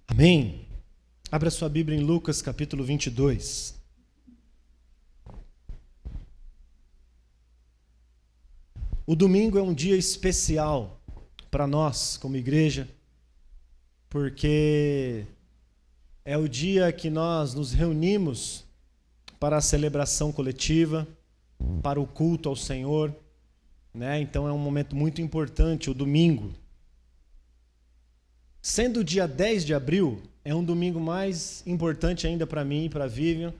Amém? Abra sua Bíblia em Lucas capítulo 22. O domingo é um dia especial para nós como igreja, porque é o dia que nós nos reunimos para a celebração coletiva, para o culto ao Senhor, né? Então é um momento muito importante, o domingo. Sendo o dia 10 de abril, é um domingo mais importante ainda para mim e para a Vivian,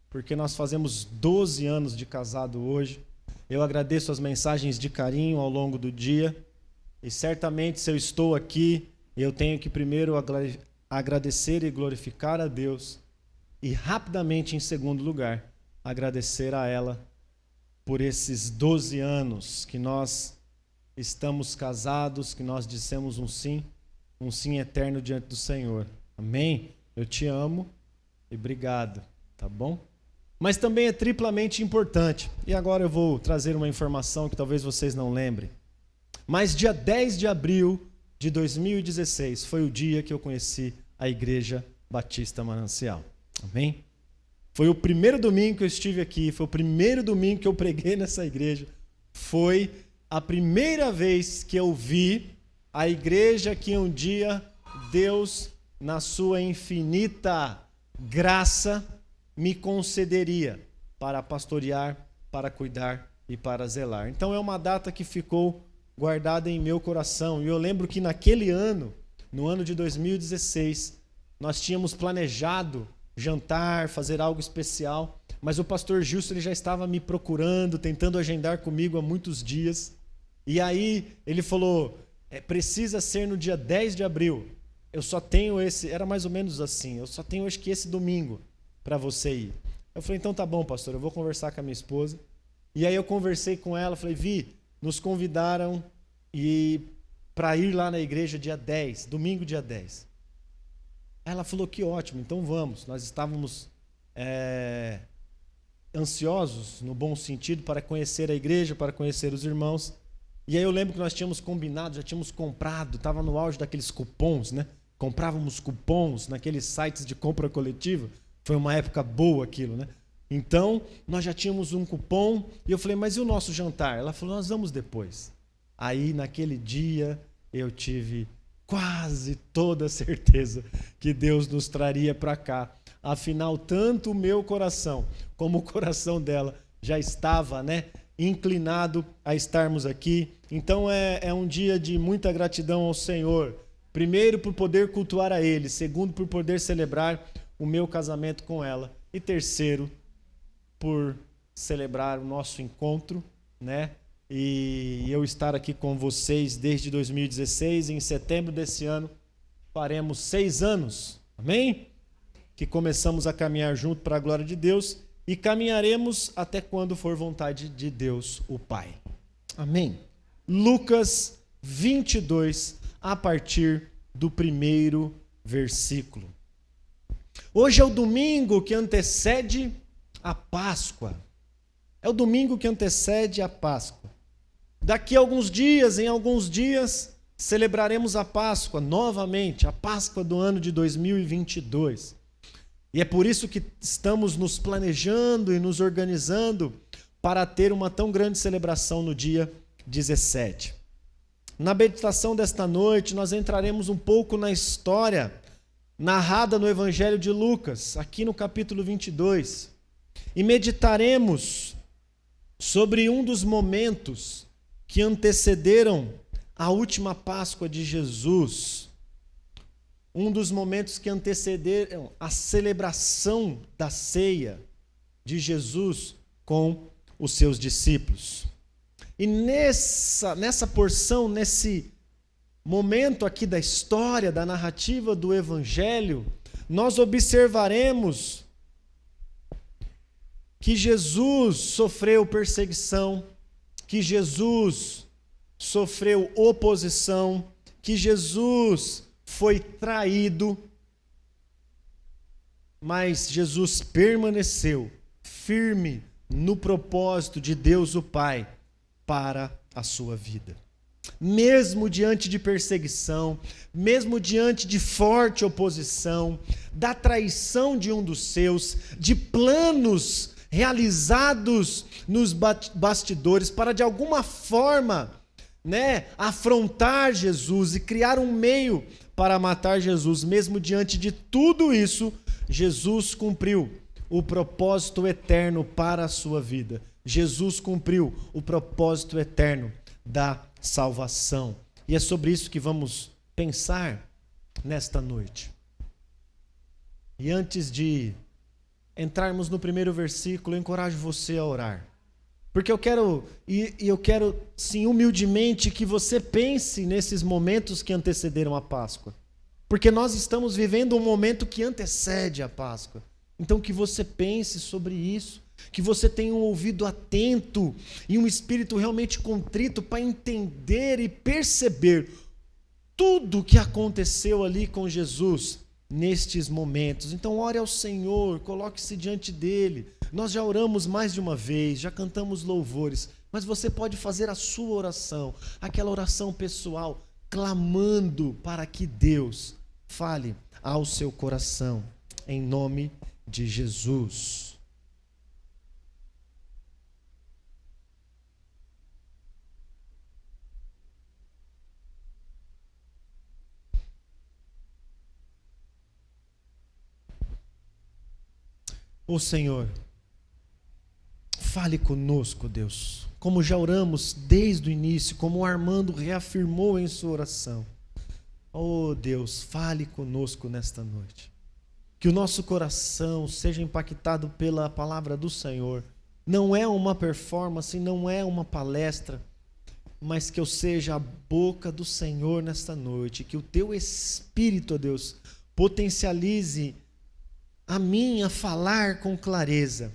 porque nós fazemos 12 anos de casado hoje. Eu agradeço as mensagens de carinho ao longo do dia, e certamente se eu estou aqui, eu tenho que primeiro agradecer e glorificar a Deus, e rapidamente, em segundo lugar, agradecer a ela por esses 12 anos que nós estamos casados, que nós dissemos um sim eterno diante do Senhor. Amém? Eu te amo e obrigado, tá bom? Mas também é triplamente importante. E agora eu vou trazer uma informação que talvez vocês não lembrem. Mas dia 10 de abril de 2016 foi o dia que eu conheci a Igreja Batista Manancial. Amém? Foi o primeiro domingo que eu estive aqui, foi o primeiro domingo que eu preguei nessa igreja. Foi a primeira vez que eu vi a igreja que um dia Deus, na sua infinita graça, me concederia para pastorear, para cuidar e para zelar. Então é uma data que ficou guardada em meu coração. E eu lembro que naquele ano, no ano de 2016, nós tínhamos planejado jantar, fazer algo especial, mas o pastor Gilson ele já estava me procurando, tentando agendar comigo há muitos dias. E aí ele falou: precisa ser no dia 10 de abril. Eu só tenho era mais ou menos assim, eu só tenho acho que esse domingo para você ir. Eu falei: então tá bom, pastor, eu vou conversar com a minha esposa. E aí eu conversei com ela, falei: Vi, nos convidaram para ir lá na igreja dia 10, domingo dia 10. Ela falou: que ótimo, então vamos. Nós estávamos ansiosos, no bom sentido, para conhecer a igreja, para conhecer os irmãos. E aí eu lembro que nós tínhamos combinado, já tínhamos comprado, estava no auge daqueles cupons, né? Comprávamos cupons naqueles sites de compra coletiva. Foi uma época boa aquilo, né? Então, nós já tínhamos um cupom, e eu falei: mas e o nosso jantar? Ela falou: nós vamos depois. Aí, naquele dia, eu tive quase toda a certeza que Deus nos traria para cá. Afinal, tanto o meu coração como o coração dela já estava, né, inclinado a estarmos aqui. Então é um dia de muita gratidão ao Senhor. Primeiro, por poder cultuar a Ele. Segundo, por poder celebrar o meu casamento com ela. E terceiro, por celebrar o nosso encontro, né? E eu estar aqui com vocês desde 2016. Em setembro desse ano, faremos 6 anos. Amém? Que começamos a caminhar junto para a glória de Deus. E caminharemos até quando for vontade de Deus, o Pai. Amém? Lucas 22, a partir do 1º versículo. Hoje é o domingo que antecede a Páscoa. É o domingo que antecede a Páscoa. Daqui a alguns dias, em alguns dias, celebraremos a Páscoa novamente, a Páscoa do ano de 2022. E é por isso que estamos nos planejando e nos organizando para ter uma tão grande celebração no dia 17. Na meditação desta noite, nós entraremos um pouco na história narrada no Evangelho de Lucas, aqui no capítulo 22. E meditaremos sobre um dos momentos que antecederam a última Páscoa de Jesus. Um dos momentos que antecederam a celebração da ceia de Jesus com os seus discípulos. E nessa porção, nesse momento aqui da história, da narrativa do Evangelho, nós observaremos que Jesus sofreu perseguição, que Jesus sofreu oposição, que Jesus foi traído, mas Jesus permaneceu firme no propósito de Deus o Pai para a sua vida. mesmo diante de perseguição, mesmo diante de forte oposição, da traição de um dos seus, de planos realizados nos bastidores para de alguma forma, afrontar Jesus e criar um meio para matar Jesus. Mesmo diante de tudo isso, Jesus cumpriu o propósito eterno para a sua vida. Jesus cumpriu o propósito eterno da salvação. E é sobre isso que vamos pensar nesta noite. E antes de entrarmos no primeiro versículo, eu encorajo você a orar. Porque eu quero, sim, humildemente, que você pense nesses momentos que antecederam a Páscoa. Porque nós estamos vivendo um momento que antecede a Páscoa. Então que você pense sobre isso, que você tenha um ouvido atento e um espírito realmente contrito para entender e perceber tudo o que aconteceu ali com Jesus nestes momentos. Então ore ao Senhor, coloque-se diante dele. Nós já oramos mais de uma vez, já cantamos louvores, mas você pode fazer a sua oração, aquela oração pessoal, clamando para que Deus fale ao seu coração, em nome de Jesus. Ô Senhor, fale conosco, Deus, como já oramos desde o início, como o Armando reafirmou em sua oração. Ô Deus, fale conosco nesta noite. Que o nosso coração seja impactado pela palavra do Senhor. Não é uma performance, não é uma palestra, mas que eu seja a boca do Senhor nesta noite. Que o teu Espírito, ó Deus, potencialize a mim a falar com clareza.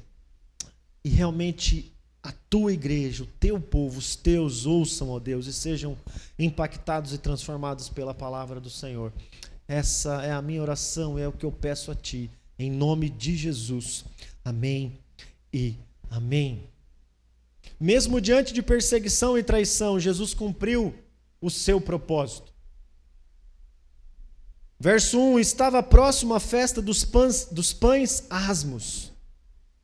E realmente a tua igreja, o teu povo, os teus ouçam, ó Deus, e sejam impactados e transformados pela palavra do Senhor. Essa é a minha oração, é o que eu peço a ti, em nome de Jesus. Amém e amém. Mesmo diante de perseguição e traição, Jesus cumpriu o seu propósito. Verso 1, estava próximo a festa dos pães asmos.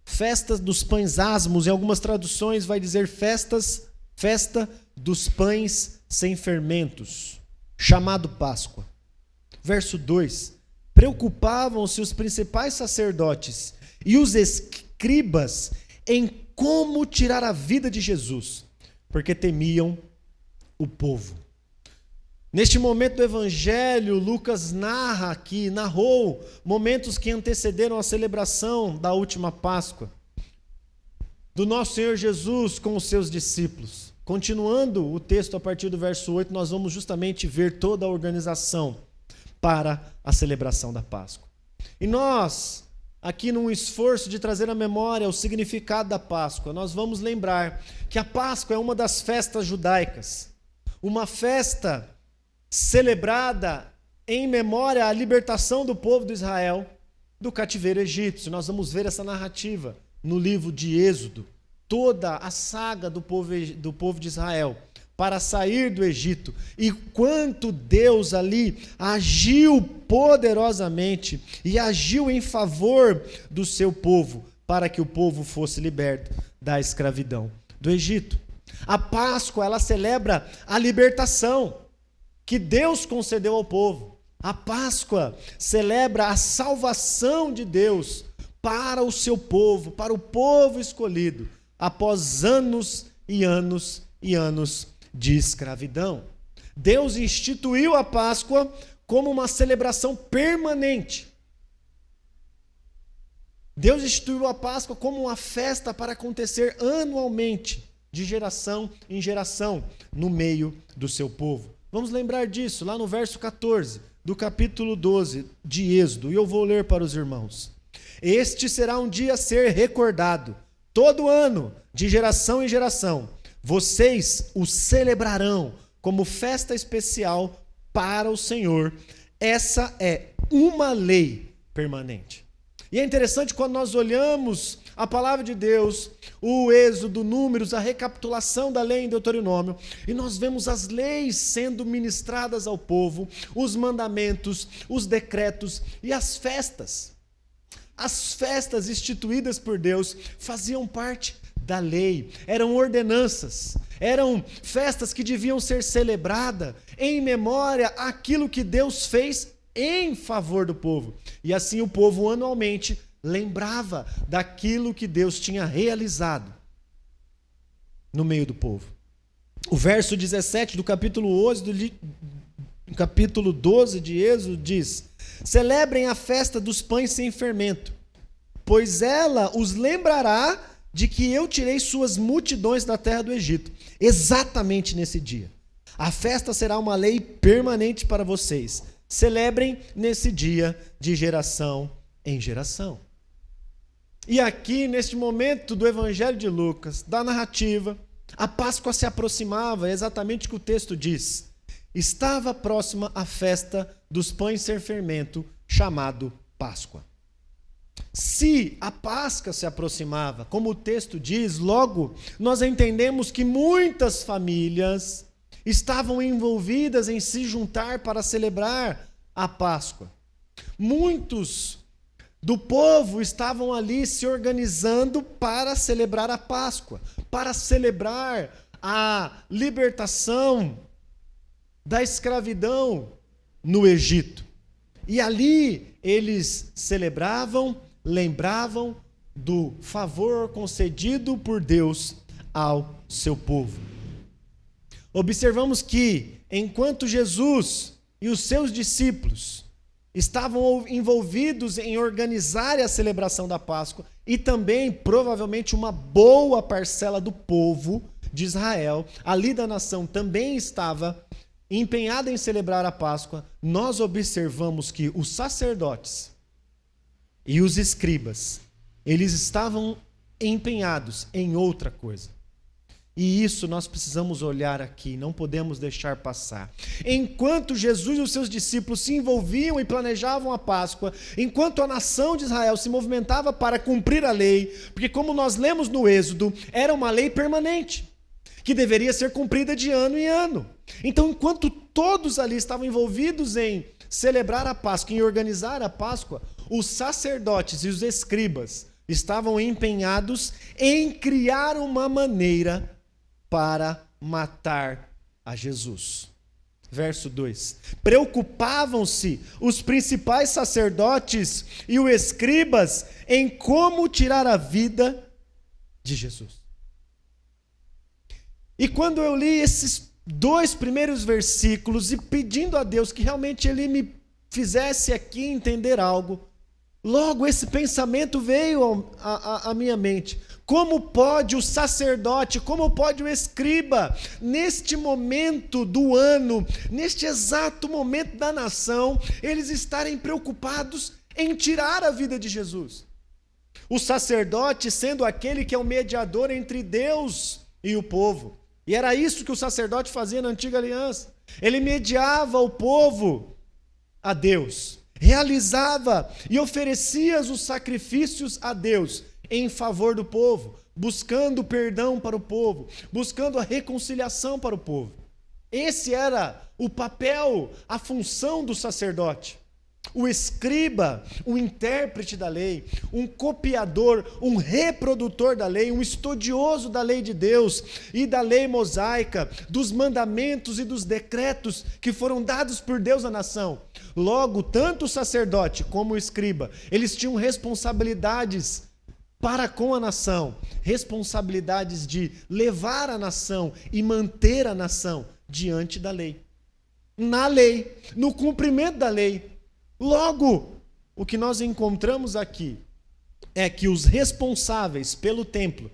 Festa dos pães asmos, em algumas traduções vai dizer festa dos pães sem fermentos, chamado Páscoa. Verso 2, preocupavam-se os principais sacerdotes e os escribas em como tirar a vida de Jesus, porque temiam o povo. Neste momento do Evangelho, Lucas narrou momentos que antecederam a celebração da última Páscoa, do nosso Senhor Jesus com os seus discípulos. Continuando o texto a partir do verso 8, nós vamos justamente ver toda a organização para a celebração da Páscoa. E nós, aqui num esforço de trazer à memória o significado da Páscoa, nós vamos lembrar que a Páscoa é uma das festas judaicas, uma festa celebrada em memória à libertação do povo de Israel do cativeiro egípcio. Nós vamos ver essa narrativa no livro de Êxodo, toda a saga do povo de Israel para sair do Egito, e quanto Deus ali agiu poderosamente e agiu em favor do seu povo, para que o povo fosse liberto da escravidão do Egito. A Páscoa, ela celebra a libertação que Deus concedeu ao povo. A Páscoa celebra a salvação de Deus para o seu povo, para o povo escolhido, após anos e anos e anos de escravidão. Deus instituiu a Páscoa como uma celebração permanente. Deus instituiu a Páscoa como uma festa para acontecer anualmente, de geração em geração, no meio do seu povo. Vamos lembrar disso lá no verso 14 do capítulo 12 de Êxodo, e eu vou ler para os irmãos. Este será um dia a ser recordado, todo ano, de geração em geração. Vocês o celebrarão como festa especial para o Senhor. Essa é uma lei permanente. E é interessante quando nós olhamos a palavra de Deus, o Êxodo, Números, a recapitulação da lei em Deuteronômio, e nós vemos as leis sendo ministradas ao povo, os mandamentos, os decretos e as festas. As festas instituídas por Deus faziam parte da lei, eram ordenanças, eram festas que deviam ser celebradas em memória àquilo que Deus fez em favor do povo. E assim o povo anualmente lembrava daquilo que Deus tinha realizado no meio do povo. O verso 17 do capítulo 12 de Êxodo diz: celebrem a festa dos pães sem fermento, pois ela os lembrará de que eu tirei suas multidões da terra do Egito. Exatamente nesse dia. A festa será uma lei permanente para vocês. Celebrem nesse dia de geração em geração. E aqui, neste momento do Evangelho de Lucas, da narrativa, a Páscoa se aproximava, exatamente o que o texto diz. Estava próxima a festa dos pães sem fermento, chamado Páscoa. Se a Páscoa se aproximava, como o texto diz, logo nós entendemos que muitas famílias estavam envolvidas em se juntar para celebrar a Páscoa. Muitos do povo estavam ali se organizando para celebrar a Páscoa, para celebrar a libertação da escravidão no Egito. E ali eles celebravam, lembravam do favor concedido por Deus ao seu povo. Observamos que, enquanto Jesus e os seus discípulos estavam envolvidos em organizar a celebração da Páscoa, e também, provavelmente, uma boa parcela do povo de Israel, ali da nação, também estava empenhada em celebrar a Páscoa, nós observamos que os sacerdotes e os escribas, eles estavam empenhados em outra coisa. E isso nós precisamos olhar aqui, não podemos deixar passar. Enquanto Jesus e os seus discípulos se envolviam e planejavam a Páscoa, enquanto a nação de Israel se movimentava para cumprir a lei, porque como nós lemos no Êxodo, era uma lei permanente, que deveria ser cumprida de ano em ano. Então, enquanto todos ali estavam envolvidos em celebrar a Páscoa, em organizar a Páscoa, os sacerdotes e os escribas estavam empenhados em criar uma maneira para matar a Jesus. Verso 2. Preocupavam-se os principais sacerdotes e os escribas em como tirar a vida de Jesus. E quando eu li esses 2 primeiros versículos e pedindo a Deus que realmente Ele me fizesse aqui entender algo, logo esse pensamento veio à minha mente. Como pode o sacerdote, como pode o escriba, neste momento do ano, neste exato momento da nação, eles estarem preocupados em tirar a vida de Jesus? O sacerdote sendo aquele que é o mediador entre Deus e o povo. E era isso que o sacerdote fazia na antiga aliança. Ele mediava o povo a Deus, realizava e oferecia os sacrifícios a Deus em favor do povo, buscando perdão para o povo, buscando a reconciliação para o povo. Esse era o papel, a função do sacerdote. O escriba, o intérprete da lei, um copiador, um reprodutor da lei, um estudioso da lei de Deus e da lei mosaica, dos mandamentos e dos decretos que foram dados por Deus à nação. Logo, tanto o sacerdote como o escriba, eles tinham responsabilidades para com a nação, responsabilidades de levar a nação e manter a nação diante da lei. Na lei, no cumprimento da lei. Logo, o que nós encontramos aqui é que os responsáveis pelo templo,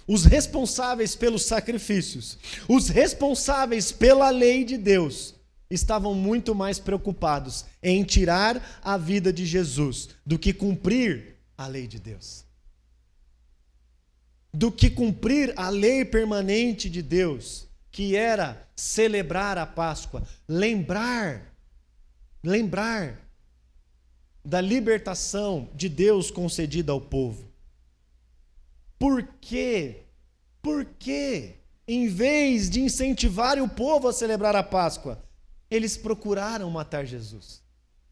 os responsáveis pelos sacrifícios, os responsáveis pela lei de Deus, estavam muito mais preocupados em tirar a vida de Jesus do que cumprir a lei de Deus. Do que cumprir a lei permanente de Deus, que era celebrar a Páscoa, lembrar da libertação de Deus concedida ao povo. Por quê? Por quê? Em vez de incentivarem o povo a celebrar a Páscoa, eles procuraram matar Jesus.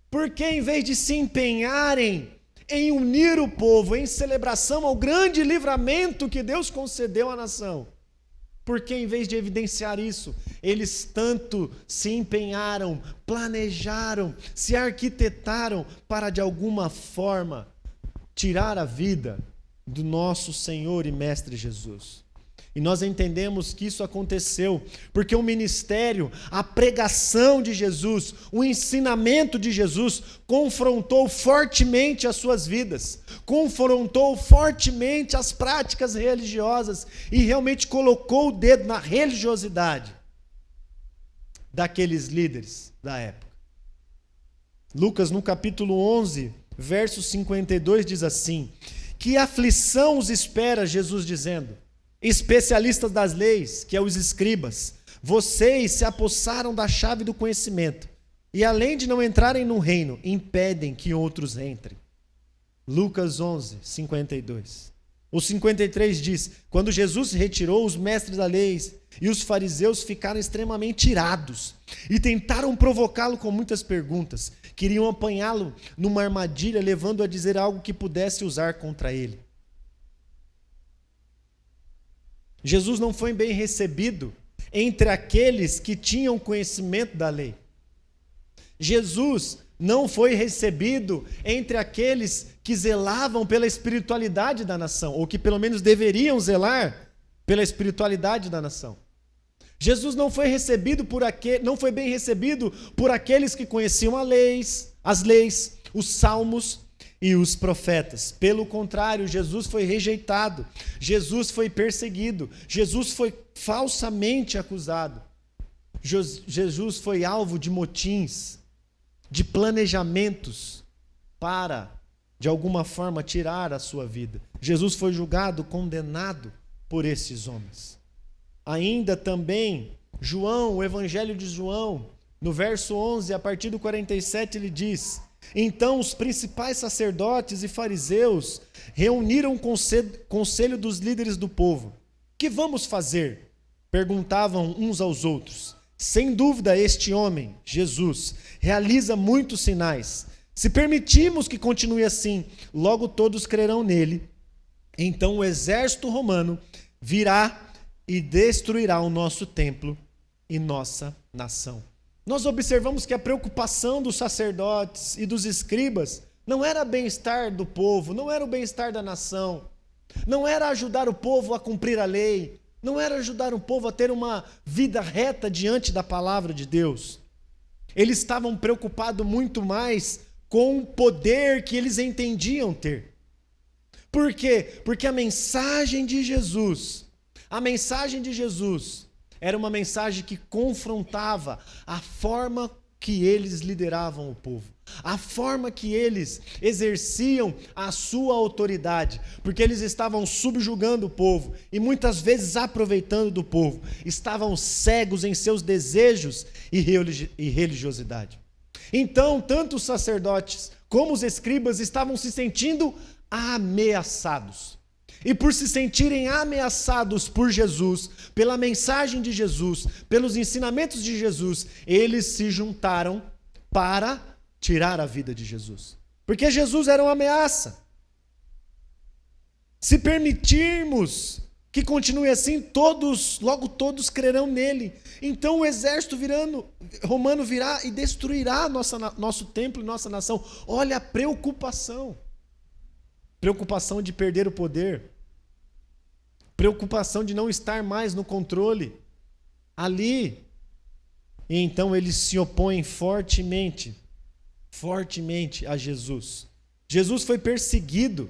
Por que, em vez de se empenharem em unir o povo, em celebração ao grande livramento que Deus concedeu à nação, porque em vez de evidenciar isso, eles tanto se empenharam, planejaram, se arquitetaram para de alguma forma tirar a vida do nosso Senhor e Mestre Jesus. E nós entendemos que isso aconteceu porque o ministério, a pregação de Jesus, o ensinamento de Jesus confrontou fortemente as suas vidas, confrontou fortemente as práticas religiosas e realmente colocou o dedo na religiosidade daqueles líderes da época. Lucas, no capítulo 11, verso 52, diz assim: que aflição os espera, Jesus dizendo, especialistas das leis, que é os escribas, vocês se apossaram da chave do conhecimento e além de não entrarem no reino, impedem que outros entrem. Lucas 11, 52. O 53 diz: quando Jesus se retirou, os mestres da lei e os fariseus ficaram extremamente irados e tentaram provocá-lo com muitas perguntas. Queriam apanhá-lo numa armadilha, levando-o a dizer algo que pudesse usar contra ele. Jesus não foi bem recebido entre aqueles que tinham conhecimento da lei. Jesus não foi recebido entre aqueles que zelavam pela espiritualidade da nação, ou que pelo menos deveriam zelar pela espiritualidade da nação. Jesus não foi bem recebido por aqueles que conheciam as leis, os salmos e os profetas. Pelo contrário, Jesus foi rejeitado, Jesus foi perseguido, Jesus foi falsamente acusado. Jesus foi alvo de motins, de planejamentos para, de alguma forma, tirar a sua vida. Jesus foi julgado, condenado por esses homens. Ainda também, João, o Evangelho de João, no verso 11, a partir do 47, ele diz: então os principais sacerdotes e fariseus reuniram o conselho dos líderes do povo. Que vamos fazer? Perguntavam uns aos outros. Sem dúvida, este homem, Jesus, realiza muitos sinais. Se permitirmos que continue assim, logo todos crerão nele. Então o exército romano virá e destruirá o nosso templo e nossa nação. Nós observamos que a preocupação dos sacerdotes e dos escribas não era bem-estar do povo, não era o bem-estar da nação, não era ajudar o povo a cumprir a lei, não era ajudar o povo a ter uma vida reta diante da palavra de Deus. Eles estavam preocupados muito mais com o poder que eles entendiam ter. Por quê? Porque a mensagem de Jesus era uma mensagem que confrontava a forma que eles lideravam o povo, a forma que eles exerciam a sua autoridade, porque eles estavam subjugando o povo e muitas vezes aproveitando do povo, estavam cegos em seus desejos e religiosidade. Então, tanto os sacerdotes como os escribas estavam se sentindo ameaçados. E por se sentirem ameaçados por Jesus, pela mensagem de Jesus, pelos ensinamentos de Jesus, eles se juntaram para tirar a vida de Jesus. Porque Jesus era uma ameaça. Se permitirmos que continue assim, logo todos crerão nele. Então o exército romano virá e destruirá nosso templo e nossa nação. Olha a preocupação. Preocupação de perder o poder, preocupação de não estar mais no controle ali. E então eles se opõem fortemente a Jesus. Jesus foi perseguido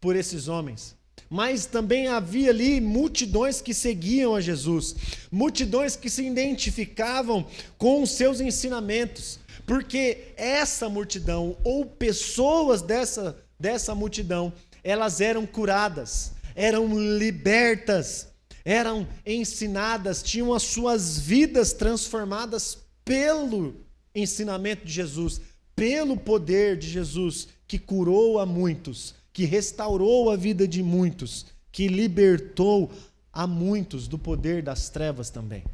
por esses homens, mas também havia ali multidões que seguiam a Jesus, multidões que se identificavam com os seus ensinamentos, porque essa multidão, ou pessoas dessa multidão, elas eram curadas, eram libertas, eram ensinadas, tinham as suas vidas transformadas pelo ensinamento de Jesus, pelo poder de Jesus, que curou a muitos, que restaurou a vida de muitos que libertou a muitos do poder das trevas também.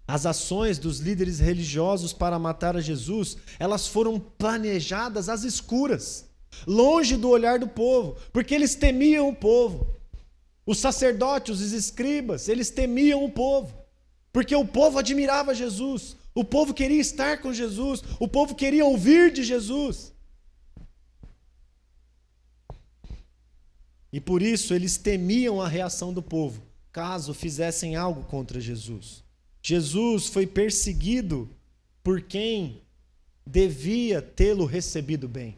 As ações dos líderes religiosos para matar a Jesus, elas foram planejadas às escuras, longe do olhar do povo, porque eles temiam o povo. Os sacerdotes, os escribas, eles temiam o povo, porque o povo admirava Jesus, o povo queria estar com Jesus, o povo queria ouvir de Jesus. E por isso eles temiam a reação do povo, caso fizessem algo contra Jesus. Jesus foi perseguido por quem devia tê-lo recebido bem.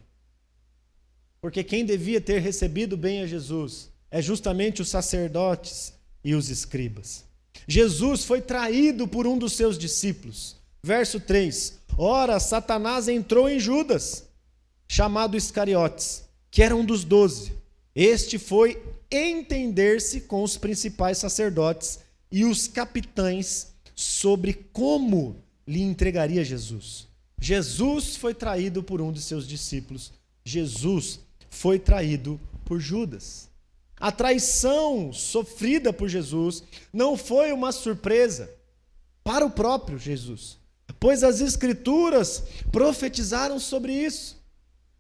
Porque quem devia ter recebido bem a Jesus é justamente os sacerdotes e os escribas. Jesus foi traído por um dos seus discípulos. Verso 3. Ora, Satanás entrou em Judas, chamado Iscariotes, que era um dos 12. Este foi entender-se com os principais sacerdotes e os capitães sobre como lhe entregaria Jesus. Jesus foi traído por um de seus discípulos. Jesus foi traído por Judas. A traição sofrida por Jesus não foi uma surpresa para o próprio Jesus, pois as Escrituras profetizaram sobre isso.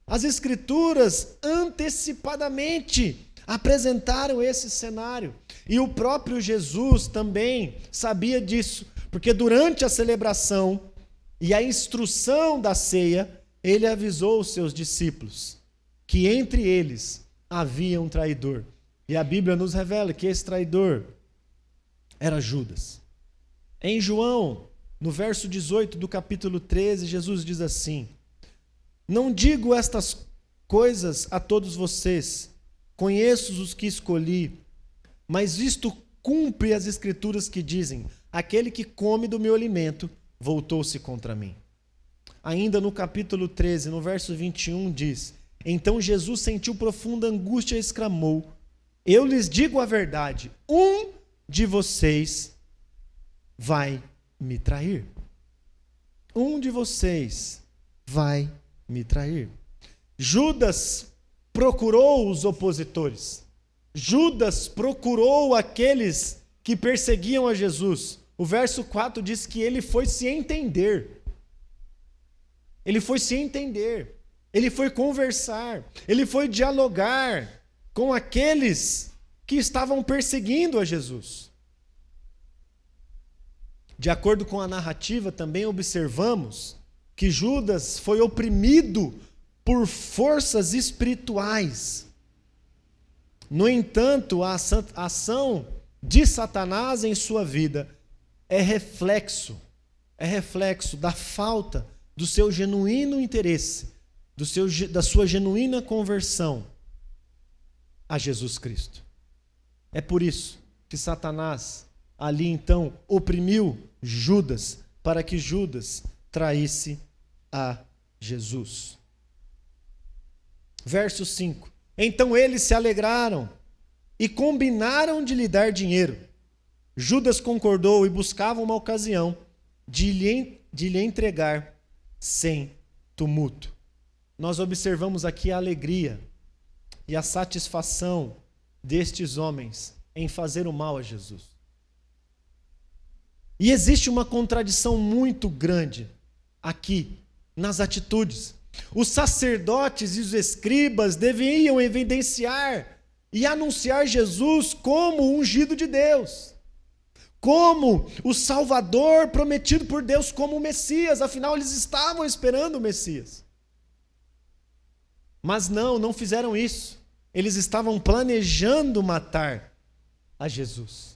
As Escrituras antecipadamente apresentaram esse cenário. E o próprio Jesus também sabia disso, porque durante a celebração e a instrução da ceia, ele avisou os seus discípulos que entre eles havia um traidor. E a Bíblia nos revela que esse traidor era Judas. Em João, no verso 18 do capítulo 13, Jesus diz assim: não digo estas coisas a todos vocês, conheço os que escolhi, mas isto cumpre as Escrituras que dizem: aquele que come do meu alimento voltou-se contra mim. Ainda no capítulo 13, no verso 21, diz: então Jesus sentiu profunda angústia e exclamou: eu lhes digo a verdade, um de vocês vai me trair. Um de vocês vai me trair. Judas procurou os opositores. Judas procurou aqueles que perseguiam a Jesus. O verso 4 diz que ele foi se entender. Ele foi se entender. Ele foi conversar. Ele foi dialogar com aqueles que estavam perseguindo a Jesus. De acordo com a narrativa, também observamos que Judas foi oprimido por forças espirituais. No entanto, a ação de Satanás em sua vida é reflexo da falta do seu genuíno interesse, da sua genuína conversão a Jesus Cristo. É por isso que Satanás ali então oprimiu Judas, para que Judas traísse a Jesus. Verso 5. Então eles se alegraram e combinaram de lhe dar dinheiro. Judas concordou e buscava uma ocasião de lhe entregar sem tumulto. Nós observamos aqui a alegria e a satisfação destes homens em fazer o mal a Jesus. E existe uma contradição muito grande aqui nas atitudes. Os sacerdotes e os escribas deviam evidenciar e anunciar Jesus como o ungido de Deus, como o Salvador prometido por Deus, como o Messias. Afinal, eles estavam esperando o Messias. Mas não fizeram isso. Eles estavam planejando matar a Jesus.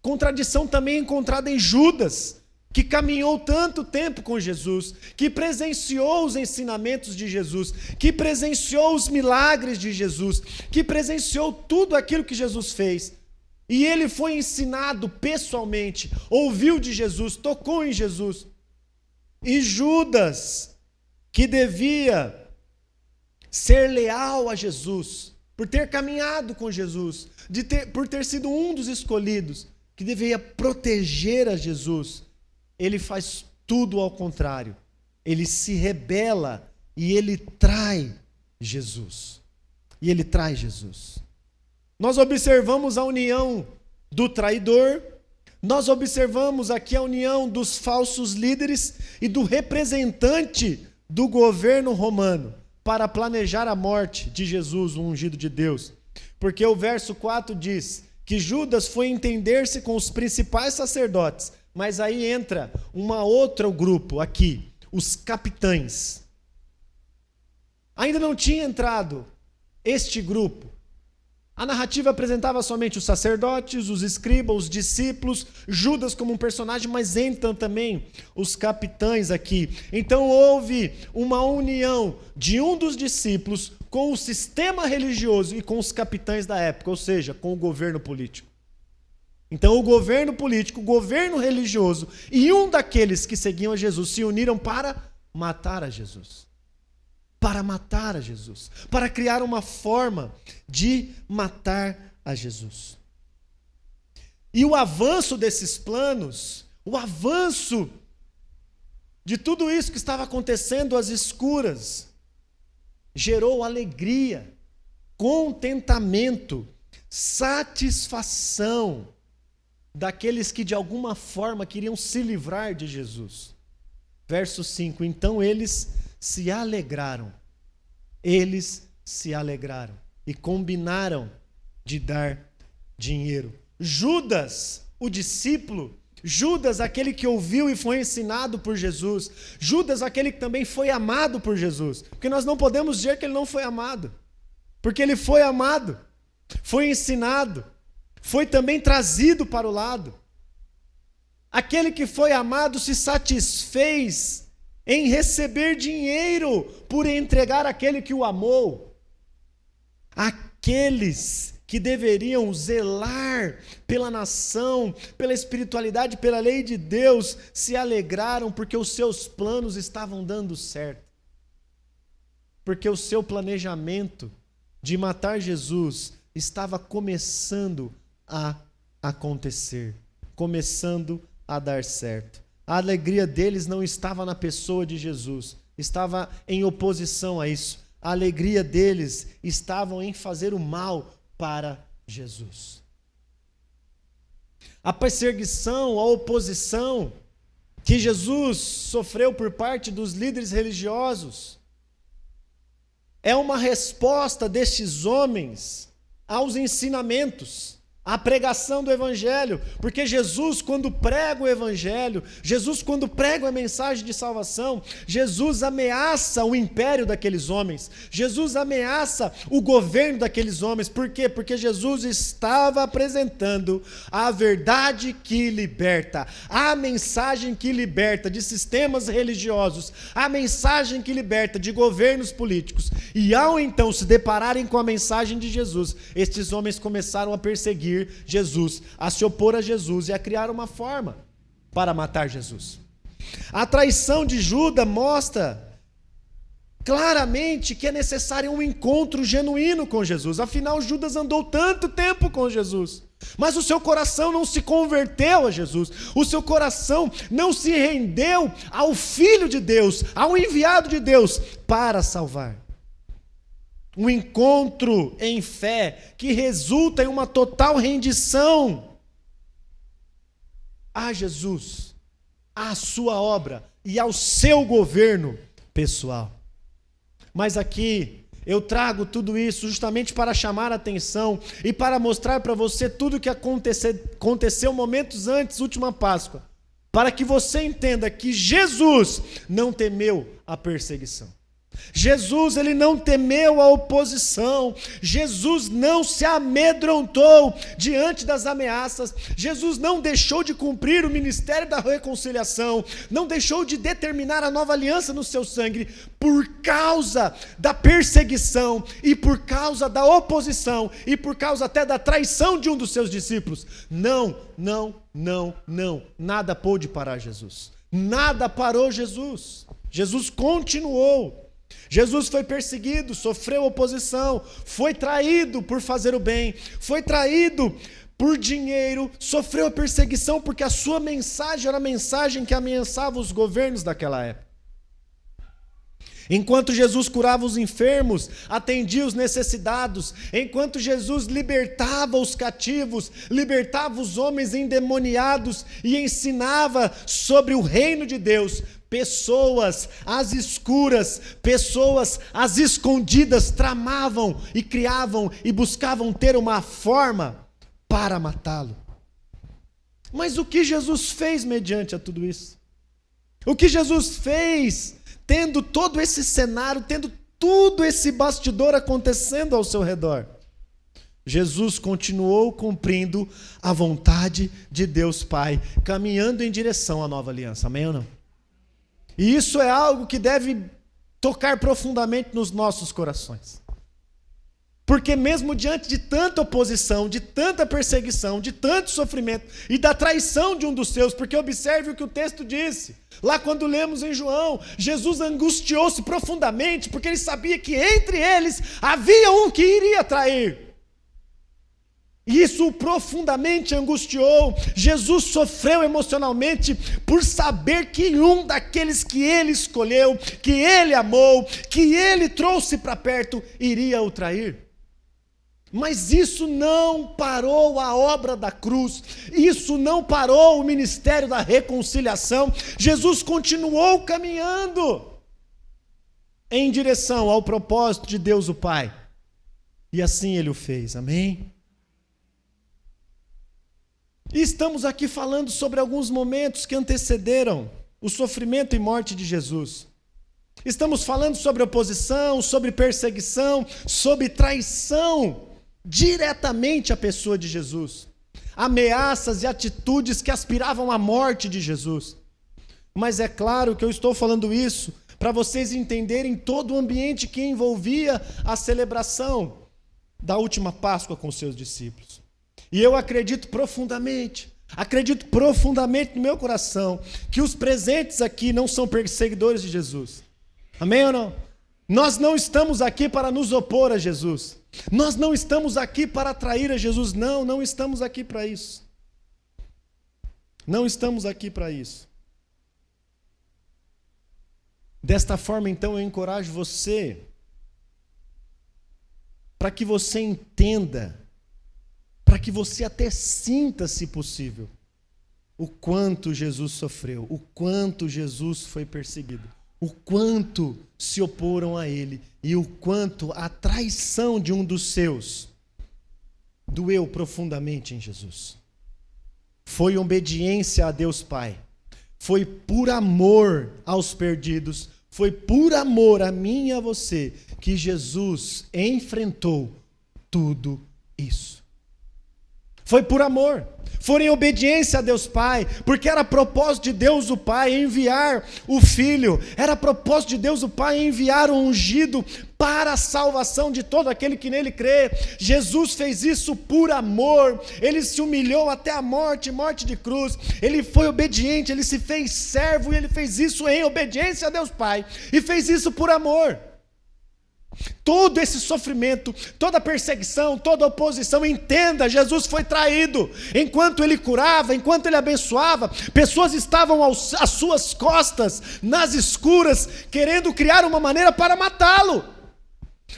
Contradição também encontrada em Judas, que caminhou tanto tempo com Jesus, que presenciou os ensinamentos de Jesus, que presenciou os milagres de Jesus, que presenciou tudo aquilo que Jesus fez. E ele foi ensinado pessoalmente, ouviu de Jesus, tocou em Jesus. E Judas, que devia ser leal a Jesus, por ter caminhado com Jesus, por ter sido um dos escolhidos, que deveria proteger a Jesus, ele faz tudo ao contrário. Ele se rebela e ele trai Jesus. Nós observamos a união do traidor, nós observamos aqui a união dos falsos líderes e do representante do governo romano para planejar a morte de Jesus, o ungido de Deus. Porque o verso 4 diz que Judas foi entender-se com os principais sacerdotes, mas aí entra outro grupo aqui, os capitães. Ainda não tinha entrado este grupo. A narrativa apresentava somente os sacerdotes, os escribas, os discípulos, Judas como um personagem, mas entram também os capitães aqui. Então houve uma união de um dos discípulos com o sistema religioso e com os capitães da época, ou seja, com o governo político. Então o governo político, o governo religioso e um daqueles que seguiam a Jesus se uniram para matar a Jesus. Para matar a Jesus, para criar uma forma de matar a Jesus. E o avanço desses planos, o avanço de tudo isso que estava acontecendo às escuras, gerou alegria, contentamento, satisfação daqueles que de alguma forma queriam se livrar de Jesus. Verso 5, então eles se alegraram e combinaram de dar dinheiro. Judas, o discípulo, Judas, aquele que ouviu e foi ensinado por Jesus, Judas, aquele que também foi amado por Jesus, porque nós não podemos dizer que ele não foi amado, porque ele foi amado, foi ensinado, foi também trazido para o lado. Aquele que foi amado se satisfez em receber dinheiro por entregar aquele que o amou. Aqueles que deveriam zelar pela nação, pela espiritualidade, pela lei de Deus, se alegraram porque os seus planos estavam dando certo. Porque o seu planejamento de matar Jesus estava começando a acontecer, começando a dar certo. A alegria deles não estava na pessoa de Jesus, estava em oposição a isso. A alegria deles estava em fazer o mal para Jesus. A perseguição, a oposição que Jesus sofreu por parte dos líderes religiosos é uma resposta destes homens aos ensinamentos, a pregação do Evangelho, porque Jesus, quando prega o Evangelho, Jesus, quando prega a mensagem de salvação, Jesus ameaça o império daqueles homens, Jesus ameaça o governo daqueles homens. Por quê? Porque Jesus estava apresentando a verdade que liberta, a mensagem que liberta de sistemas religiosos, a mensagem que liberta de governos políticos. E ao então se depararem com a mensagem de Jesus, estes homens começaram a perseguir Jesus, a se opor a Jesus e a criar uma forma para matar Jesus. A traição de Judas mostra claramente que é necessário um encontro genuíno com Jesus. Afinal, Judas andou tanto tempo com Jesus, mas o seu coração não se converteu a Jesus, o seu coração não se rendeu ao Filho de Deus, ao enviado de Deus para salvar. Um encontro em fé que resulta em uma total rendição a Jesus, à sua obra e ao seu governo pessoal. Mas aqui eu trago tudo isso justamente para chamar a atenção e para mostrar para você tudo o que aconteceu momentos antes, última Páscoa, para que você entenda que Jesus não temeu a perseguição. Jesus, ele não temeu a oposição, Jesus não se amedrontou diante das ameaças, Jesus não deixou de cumprir o ministério da reconciliação, não deixou de determinar a nova aliança no seu sangue, por causa da perseguição e por causa da oposição e por causa até da traição de um dos seus discípulos. Não, nada pôde parar Jesus, nada parou Jesus, Jesus continuou. Jesus foi perseguido, sofreu oposição, foi traído por fazer o bem, foi traído por dinheiro, sofreu a perseguição porque a sua mensagem era a mensagem que ameaçava os governos daquela época. Enquanto Jesus curava os enfermos, atendia os necessitados, enquanto Jesus libertava os cativos, libertava os homens endemoniados e ensinava sobre o reino de Deus, pessoas às escuras, pessoas às escondidas tramavam e criavam e buscavam ter uma forma para matá-lo. Mas o que Jesus fez mediante a tudo isso? O que Jesus fez tendo todo esse cenário, tendo tudo esse bastidor acontecendo ao seu redor? Jesus continuou cumprindo a vontade de Deus Pai, caminhando em direção à nova aliança. Amém ou não? E isso é algo que deve tocar profundamente nos nossos corações. Porque mesmo diante de tanta oposição, de tanta perseguição, de tanto sofrimento e da traição de um dos seus, porque observe o que o texto disse, lá quando lemos em João, Jesus angustiou-se profundamente, porque ele sabia que entre eles havia um que iria trair. E isso o profundamente angustiou. Jesus sofreu emocionalmente por saber que um daqueles que ele escolheu, que ele amou, que ele trouxe para perto, iria o trair. Mas isso não parou a obra da cruz, isso não parou o ministério da reconciliação. Jesus continuou caminhando em direção ao propósito de Deus o Pai. E assim ele o fez, amém? E estamos aqui falando sobre alguns momentos que antecederam o sofrimento e morte de Jesus. Estamos falando sobre oposição, sobre perseguição, sobre traição diretamente à pessoa de Jesus. Ameaças e atitudes que aspiravam à morte de Jesus. Mas é claro que eu estou falando isso para vocês entenderem todo o ambiente que envolvia a celebração da última Páscoa com seus discípulos. E eu acredito profundamente no meu coração, que os presentes aqui não são perseguidores de Jesus. Amém ou não? Nós não estamos aqui para nos opor a Jesus. Nós não estamos aqui para trair a Jesus. Não estamos aqui para isso. Não estamos aqui para isso. Desta forma, então, eu encorajo você para que você entenda, para que você até sinta, se possível, o quanto Jesus sofreu, o quanto Jesus foi perseguido, o quanto se oporam a ele e o quanto a traição de um dos seus doeu profundamente em Jesus. Foi obediência a Deus Pai, foi por amor aos perdidos, foi por amor a mim e a você que Jesus enfrentou tudo isso. Foi por amor, foi em obediência a Deus Pai, porque era propósito de Deus o Pai enviar o Filho, era propósito de Deus o Pai enviar o ungido para a salvação de todo aquele que nele crê. Jesus fez isso por amor, ele se humilhou até a morte de cruz, ele foi obediente, ele se fez servo e ele fez isso em obediência a Deus Pai e fez isso por amor. Todo esse sofrimento, toda perseguição, toda oposição, entenda, Jesus foi traído. Enquanto ele curava, enquanto ele abençoava, pessoas estavam às suas costas, nas escuras, querendo criar uma maneira para matá-lo.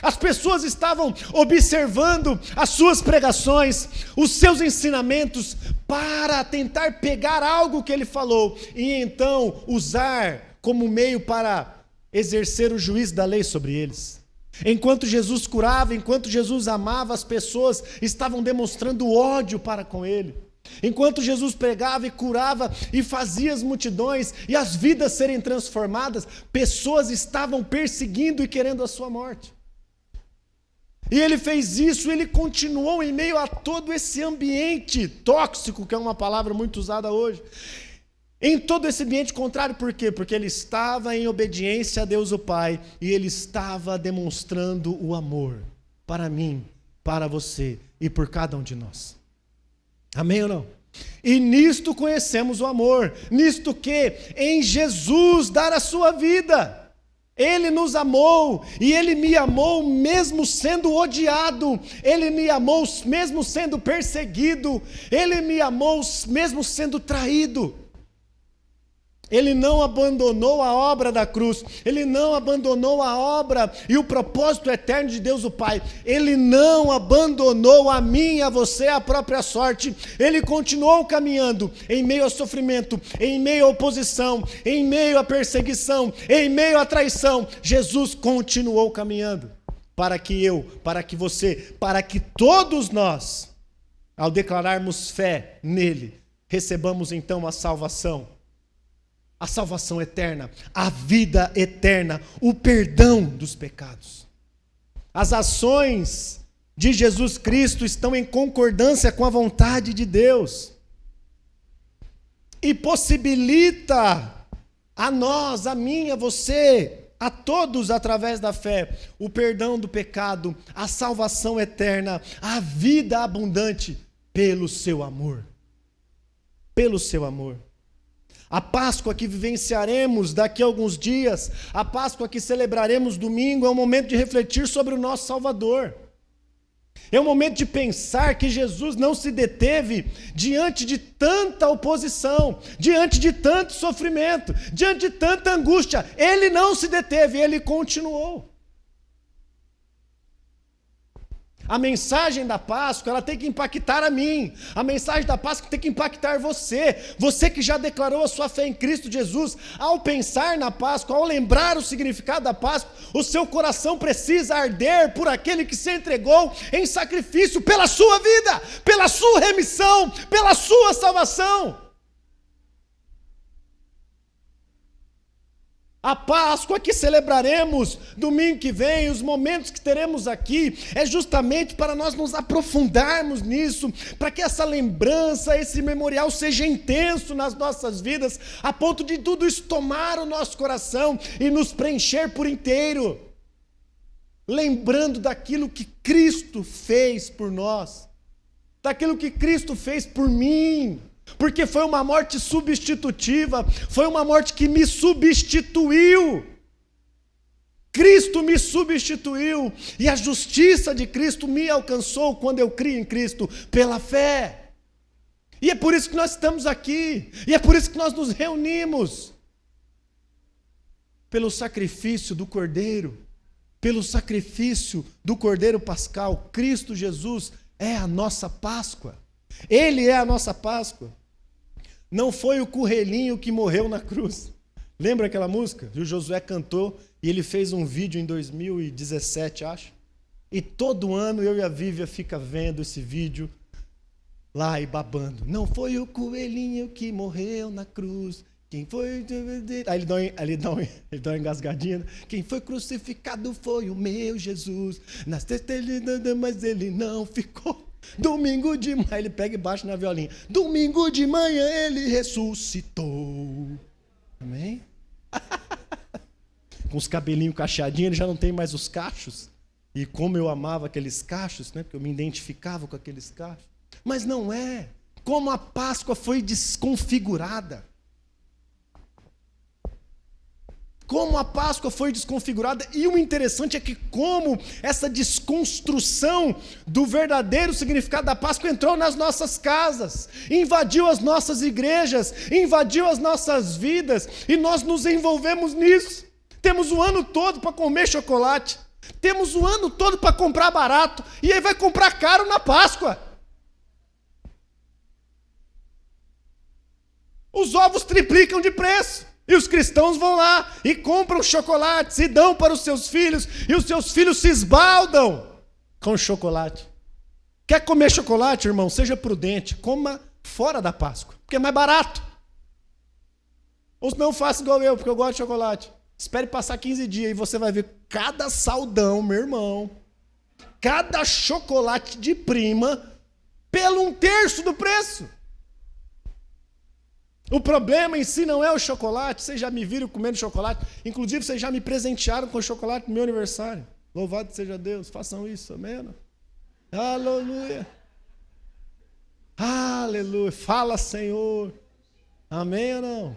As pessoas estavam observando as suas pregações, os seus ensinamentos, para tentar pegar algo que ele falou e então usar como meio para exercer o juízo da lei sobre eles. Enquanto Jesus curava, enquanto Jesus amava, as pessoas estavam demonstrando ódio para com ele. Enquanto Jesus pregava e curava e fazia as multidões e as vidas serem transformadas, pessoas estavam perseguindo e querendo a sua morte. E ele fez isso, ele continuou em meio a todo esse ambiente tóxico, que é uma palavra muito usada hoje. Em todo esse ambiente contrário, por quê? Porque ele estava em obediência a Deus o Pai e ele estava demonstrando o amor para mim, para você e por cada um de nós. Amém ou não? E nisto conhecemos o amor, nisto que em Jesus dar a sua vida. Ele nos amou e ele me amou mesmo sendo odiado, ele me amou mesmo sendo perseguido, ele me amou mesmo sendo traído. Ele não abandonou a obra da cruz. Ele não abandonou a obra e o propósito eterno de Deus o Pai. Ele não abandonou a mim e a você a própria sorte. Ele continuou caminhando em meio ao sofrimento, em meio à oposição, em meio à perseguição, em meio à traição. Jesus continuou caminhando para que eu, para que você, para que todos nós, ao declararmos fé nele, recebamos então a salvação eterna, a vida eterna, o perdão dos pecados. As ações de Jesus Cristo estão em concordância com a vontade de Deus e possibilita a nós, a mim, a você, a todos através da fé, o perdão do pecado, a salvação eterna, a vida abundante pelo seu amor. Pelo seu amor. A Páscoa que vivenciaremos daqui a alguns dias, a Páscoa que celebraremos domingo, é um momento de refletir sobre o nosso Salvador. É um momento de pensar que Jesus não se deteve diante de tanta oposição, diante de tanto sofrimento, diante de tanta angústia. Ele não se deteve, ele continuou. A mensagem da Páscoa, ela tem que impactar a mim. A mensagem da Páscoa tem que impactar você. Você que já declarou a sua fé em Cristo Jesus, ao pensar na Páscoa, ao lembrar o significado da Páscoa, o seu coração precisa arder por aquele que se entregou em sacrifício pela sua vida, pela sua remissão, pela sua salvação. A Páscoa que celebraremos domingo que vem, os momentos que teremos aqui, é justamente para nós nos aprofundarmos nisso, para que essa lembrança, esse memorial seja intenso nas nossas vidas, a ponto de tudo isso tomar o nosso coração e nos preencher por inteiro, lembrando daquilo que Cristo fez por nós, daquilo que Cristo fez por mim. Porque foi uma morte substitutiva, foi uma morte que me substituiu. Cristo me substituiu, e a justiça de Cristo me alcançou quando eu criei em Cristo pela fé. E é por isso que nós estamos aqui, e é por isso que nós nos reunimos. Pelo sacrifício do Cordeiro, pelo sacrifício do Cordeiro Pascal, Cristo Jesus é a nossa Páscoa. Ele é a nossa Páscoa. Não foi o coelhinho que morreu na cruz. Lembra aquela música? O Josué cantou e ele fez um vídeo em 2017, acho. E todo ano eu e a Vívia fica vendo esse vídeo lá e babando. Não foi o coelhinho que morreu na cruz. Quem foi... Aí ele dá uma engasgadinha. Quem foi crucificado foi o meu Jesus. Mas ele não ficou. Domingo de manhã, ele pega e baixa na violinha. Domingo de manhã ele ressuscitou. Amém? Com os cabelinhos cacheadinhos, ele já não tem mais os cachos. E como eu amava aqueles cachos, né? Porque eu me identificava com aqueles cachos. Mas não é. Como a Páscoa foi desconfigurada. Como a Páscoa foi desconfigurada, e o interessante é que como essa desconstrução do verdadeiro significado da Páscoa entrou nas nossas casas, invadiu as nossas igrejas, invadiu as nossas vidas, e nós nos envolvemos nisso. Temos o ano todo para comer chocolate, temos o ano todo para comprar barato, e aí vai comprar caro na Páscoa. Os ovos triplicam de preço. E os cristãos vão lá e compram chocolates e dão para os seus filhos, e os seus filhos se esbaldam com chocolate. Quer comer chocolate, irmão? Seja prudente, coma fora da Páscoa, porque é mais barato. Ou não faça igual eu, porque eu gosto de chocolate. Espere passar 15 dias e você vai ver cada saldão, meu irmão, cada chocolate de prima, pelo 1/3 do preço. O problema em si não é o chocolate. Vocês já me viram comendo chocolate. Inclusive, vocês já me presentearam com chocolate no meu aniversário. Louvado seja Deus. Façam isso, amém? Aleluia. Aleluia. Fala, Senhor. Amém ou não?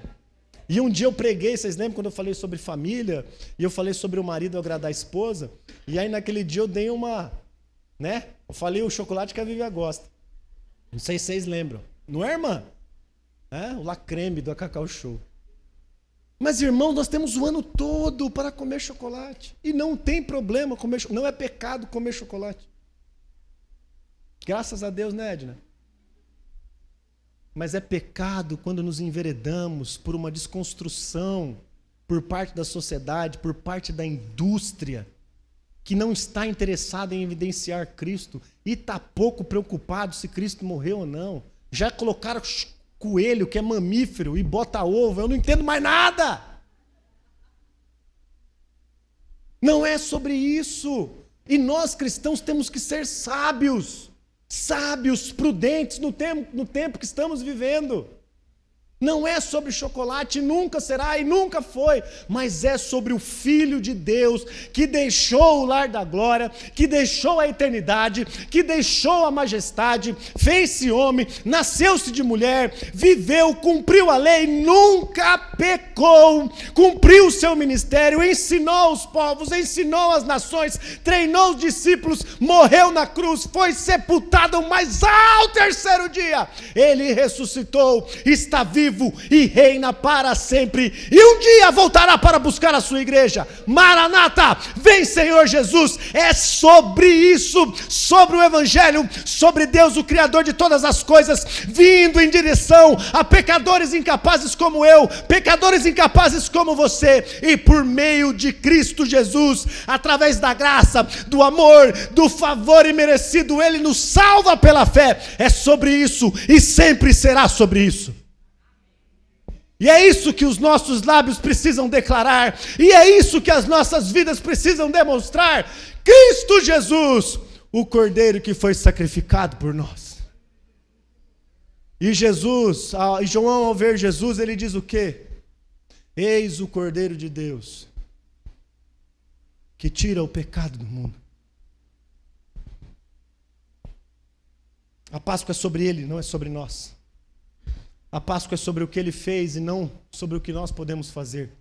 E um dia eu preguei, vocês lembram quando eu falei sobre família? E eu falei sobre o marido agradar a esposa? E aí naquele dia eu dei uma, né? Eu falei o chocolate que a Vivian gosta. Não sei se vocês lembram. Não é, irmã? O La Creme do Cacau Show. Mas, irmãos, nós temos o ano todo para comer chocolate. E não tem problema comer chocolate. Não é pecado comer chocolate. Graças a Deus, né, Edna? Mas é pecado quando nos enveredamos por uma desconstrução por parte da sociedade, por parte da indústria, que não está interessada em evidenciar Cristo e está pouco preocupado se Cristo morreu ou não. Já colocaram coelho, que é mamífero, e bota ovo. Eu não entendo mais nada. Não é sobre isso. E nós cristãos temos que ser sábios, prudentes no tempo que estamos vivendo. Não é sobre chocolate, nunca será e nunca foi, mas é sobre o Filho de Deus, que deixou o lar da glória, que deixou a eternidade, que deixou a majestade, fez-se homem, nasceu-se de mulher, viveu, cumpriu a lei, nunca pecou, cumpriu o seu ministério, ensinou os povos, ensinou as nações, treinou os discípulos, morreu na cruz, foi sepultado, mas ao terceiro dia ele ressuscitou, está vivo e reina para sempre, e um dia voltará para buscar a sua igreja. Maranata, vem Senhor Jesus. É sobre isso, sobre o evangelho, sobre Deus, o Criador de todas as coisas, vindo em direção a pecadores incapazes como eu, pecadores incapazes como você, e por meio de Cristo Jesus, através da graça, do amor, do favor imerecido, Ele nos salva pela fé. É sobre isso e sempre será sobre isso. E é isso que os nossos lábios precisam declarar, e é isso que as nossas vidas precisam demonstrar: Cristo Jesus, o Cordeiro que foi sacrificado por nós. E Jesus, e João, ao ver Jesus, ele diz o quê? Eis o Cordeiro de Deus, que tira o pecado do mundo. A Páscoa é sobre ele, não é sobre nós. A Páscoa é sobre o que ele fez e não sobre o que nós podemos fazer.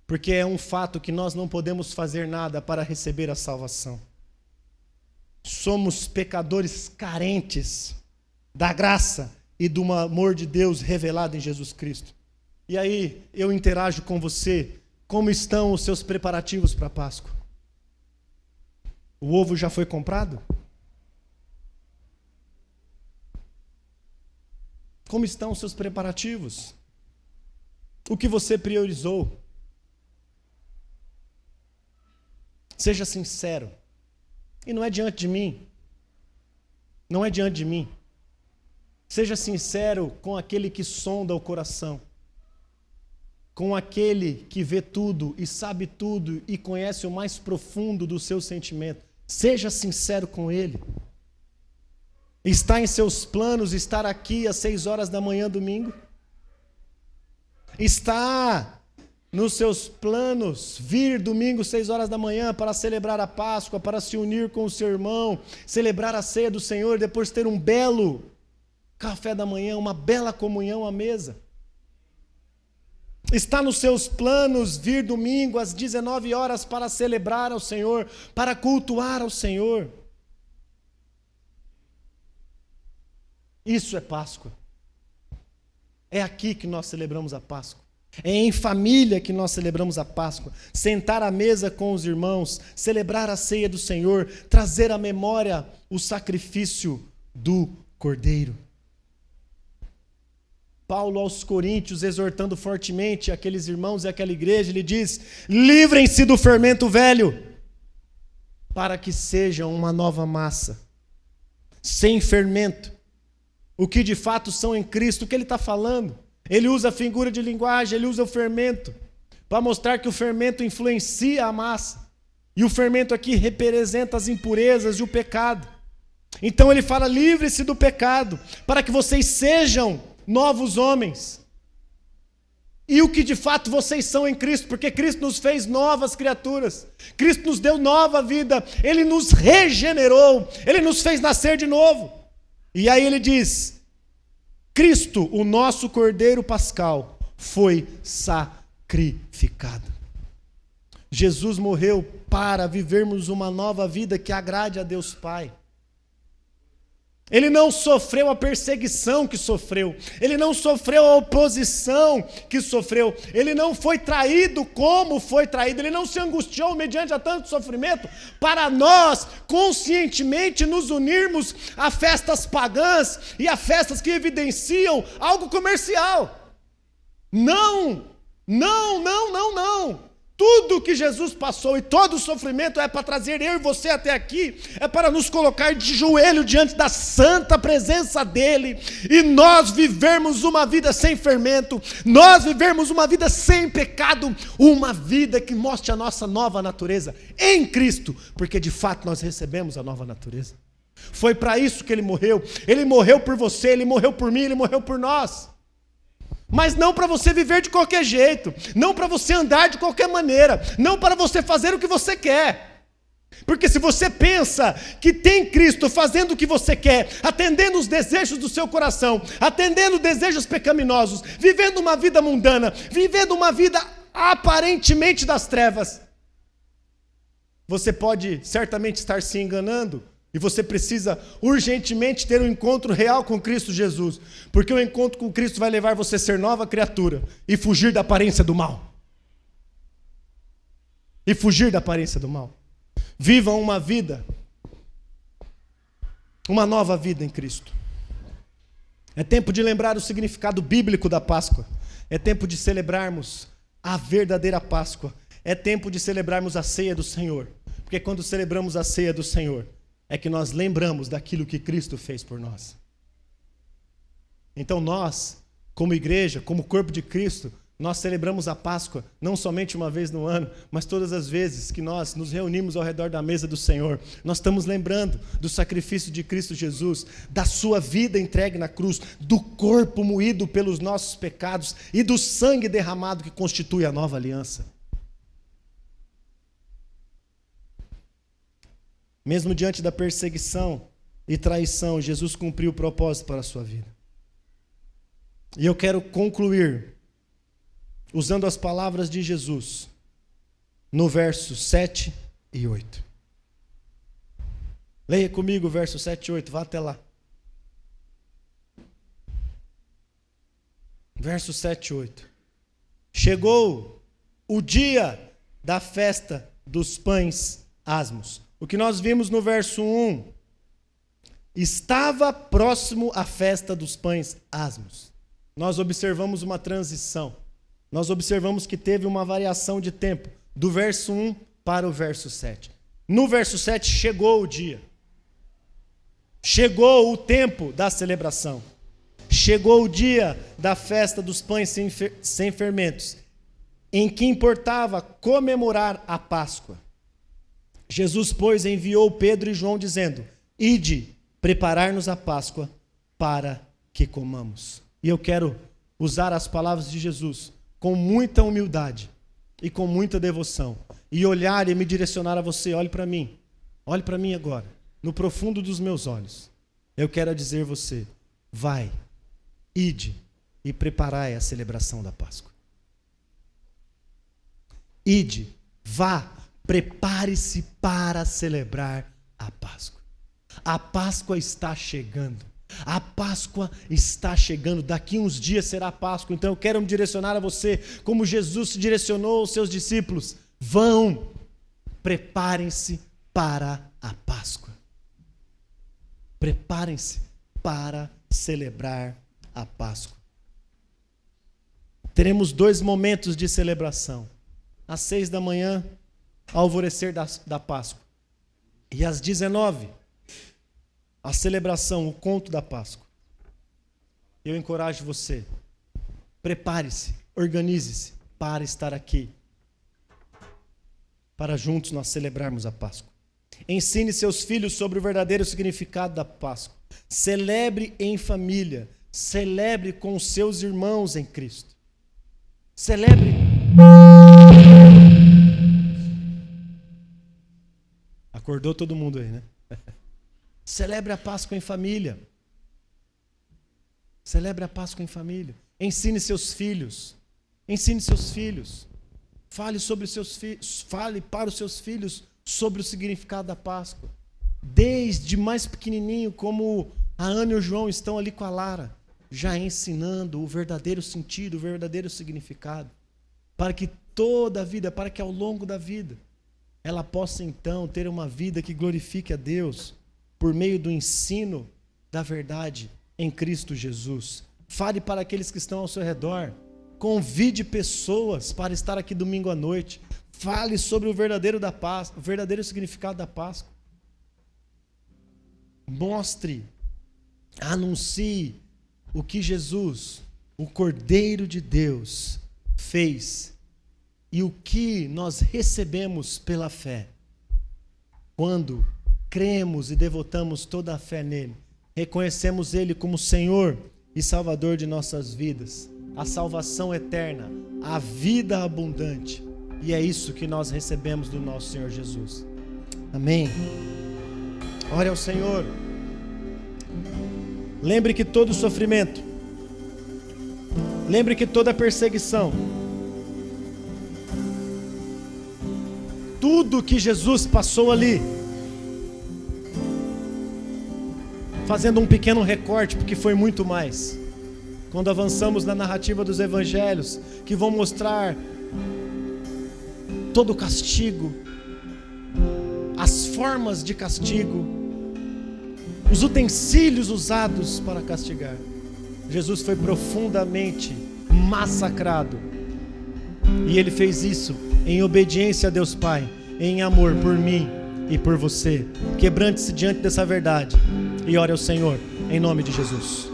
Porque é um fato que nós não podemos fazer nada para receber a salvação. Somos pecadores carentes da graça e do amor de Deus revelado em Jesus Cristo. E aí eu interajo com você. Como estão os seus preparativos para a Páscoa? O ovo já foi comprado? Como estão os seus preparativos? O que você priorizou? Seja sincero. E não é diante de mim. Não é diante de mim. Seja sincero com aquele que sonda o coração. Com aquele que vê tudo e sabe tudo e conhece o mais profundo do seu sentimento. Seja sincero com ele. Está em seus planos estar aqui às 6 horas da manhã, domingo? Está nos seus planos vir domingo, 6 horas da manhã, para celebrar a Páscoa, para se unir com o seu irmão, celebrar a ceia do Senhor, depois ter um belo café da manhã, uma bela comunhão à mesa? Está nos seus planos vir domingo às 19 horas para celebrar ao Senhor, para cultuar ao Senhor? Isso é Páscoa. É aqui que nós celebramos a Páscoa. É em família que nós celebramos a Páscoa. Sentar à mesa com os irmãos, celebrar a ceia do Senhor, trazer à memória o sacrifício do Cordeiro. Paulo aos Coríntios, exortando fortemente aqueles irmãos e aquela igreja, ele diz: livrem-se do fermento velho, para que sejam uma nova massa, sem fermento, o que de fato são em Cristo. O que ele está falando? Ele usa a figura de linguagem, ele usa o fermento, para mostrar que o fermento influencia a massa. E o fermento aqui representa as impurezas e o pecado. Então ele fala: livre-se do pecado, para que vocês sejam novos homens. E o que de fato vocês são em Cristo, porque Cristo nos fez novas criaturas. Cristo nos deu nova vida, Ele nos regenerou, Ele nos fez nascer de novo. E aí ele diz: Cristo, o nosso Cordeiro Pascal, foi sacrificado. Jesus morreu para vivermos uma nova vida que agrade a Deus Pai. Ele não sofreu a perseguição que sofreu. Ele não sofreu a oposição que sofreu. Ele não foi traído como foi traído. Ele não se angustiou mediante a tanto sofrimento para nós conscientemente nos unirmos a festas pagãs e a festas que evidenciam algo comercial. Não, não, não, não, não. Tudo que Jesus passou e todo o sofrimento é para trazer eu e você até aqui, é para nos colocar de joelho diante da santa presença dEle, e nós vivermos uma vida sem fermento, nós vivermos uma vida sem pecado, uma vida que mostre a nossa nova natureza em Cristo, porque de fato nós recebemos a nova natureza. Foi para isso que Ele morreu por você, Ele morreu por mim, Ele morreu por nós. Mas não para você viver de qualquer jeito, não para você andar de qualquer maneira, não para você fazer o que você quer. Porque se você pensa que tem Cristo fazendo o que você quer, atendendo os desejos do seu coração, atendendo desejos pecaminosos, vivendo uma vida mundana, vivendo uma vida aparentemente das trevas, você pode certamente estar se enganando. E você precisa urgentemente ter um encontro real com Cristo Jesus. Porque o encontro com Cristo vai levar você a ser nova criatura e fugir da aparência do mal. E fugir da aparência do mal. Viva uma vida, uma nova vida em Cristo. É tempo de lembrar o significado bíblico da Páscoa. É tempo de celebrarmos a verdadeira Páscoa. É tempo de celebrarmos a ceia do Senhor. Porque quando celebramos a ceia do Senhor, é que nós lembramos daquilo que Cristo fez por nós. Então nós, como igreja, como corpo de Cristo, nós celebramos a Páscoa não somente uma vez no ano, mas todas as vezes que nós nos reunimos ao redor da mesa do Senhor, nós estamos lembrando do sacrifício de Cristo Jesus, da sua vida entregue na cruz, do corpo moído pelos nossos pecados e do sangue derramado que constitui a nova aliança. Mesmo diante da perseguição e traição, Jesus cumpriu o propósito para a sua vida. E eu quero concluir usando as palavras de Jesus no verso 7 e 8. Leia comigo o verso 7 e 8, vá até lá. Verso 7 e 8. Chegou o dia da festa dos pães asmos. O que nós vimos no verso 1, estava próximo à festa dos pães asmos. Nós observamos uma transição. Nós observamos que teve uma variação de tempo, do verso 1 para o verso 7. No verso 7 chegou o dia. Chegou o tempo da celebração. Chegou o dia da festa dos pães sem fermentos, em que importava comemorar a Páscoa. Jesus, pois, enviou Pedro e João, dizendo: ide preparar-nos a Páscoa para que comamos. E eu quero usar as palavras de Jesus com muita humildade e com muita devoção, e olhar e me direcionar a você. Olhe para mim agora, no profundo dos meus olhos. Eu quero dizer a você: vai, ide e preparai a celebração da Páscoa. Ide, vá, prepare-se para celebrar a Páscoa. A Páscoa está chegando. A Páscoa está chegando. Daqui uns dias será a Páscoa. Então eu quero me direcionar a você, como Jesus se direcionou aos seus discípulos. Vão, preparem-se para a Páscoa. Preparem-se para celebrar a Páscoa. Teremos 2 momentos de celebração. Às 6 da manhã, alvorecer da Páscoa. E às 19, a celebração, o conto da Páscoa. Eu encorajo você, prepare-se, organize-se para estar aqui, para juntos nós celebrarmos a Páscoa. Ensine seus filhos sobre o verdadeiro significado da Páscoa. Celebre em família, celebre com os seus irmãos em Cristo. Celebre. Acordou todo mundo aí, né? Celebre a Páscoa em família. Celebre a Páscoa em família. Ensine seus filhos. Ensine seus filhos. Fale sobre seus filhos. Fale para os seus filhos sobre o significado da Páscoa. Desde mais pequenininho, como A Ana e o João estão ali com a Lara, já ensinando o verdadeiro sentido, o verdadeiro significado, para que toda a vida, para que ao longo da vida, ela possa então ter uma vida que glorifique a Deus, por meio do ensino da verdade em Cristo Jesus. Fale para aqueles que estão ao seu redor, convide pessoas para estar aqui domingo à noite, fale sobre o verdadeiro da Páscoa, o verdadeiro significado da Páscoa. Mostre, anuncie o que Jesus, o Cordeiro de Deus, fez e o que nós recebemos pela fé. Quando cremos e devotamos toda a fé nele, reconhecemos ele como Senhor e Salvador de nossas vidas, a salvação eterna, a vida abundante. E é isso que nós recebemos do nosso Senhor Jesus. Amém. Ore ao Senhor. Lembre que todo sofrimento, lembre que toda perseguição, tudo que Jesus passou ali, fazendo um pequeno recorte, porque foi muito mais. Quando avançamos na narrativa dos evangelhos, que vão mostrar todo o castigo, as formas de castigo, os utensílios usados para castigar. Jesus foi profundamente massacrado. E ele fez isso em obediência a Deus Pai, em amor por mim e por você. Quebrante-se diante dessa verdade e ore ao Senhor, em nome de Jesus.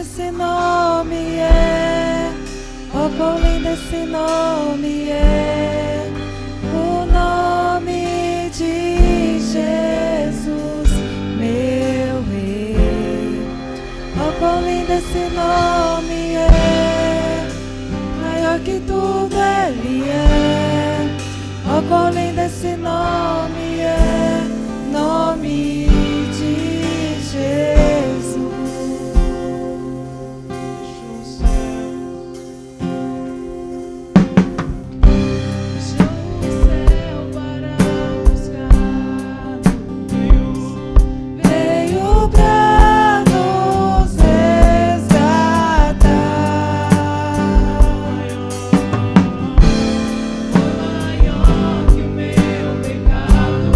Esse nome é, oh, quão lindo esse nome é, o nome de Jesus, meu Rei. Oh, quão lindo esse nome é, maior que tudo ele é. Oh, quão lindo esse nome é, nome de Jesus. Maior que o meu pecado.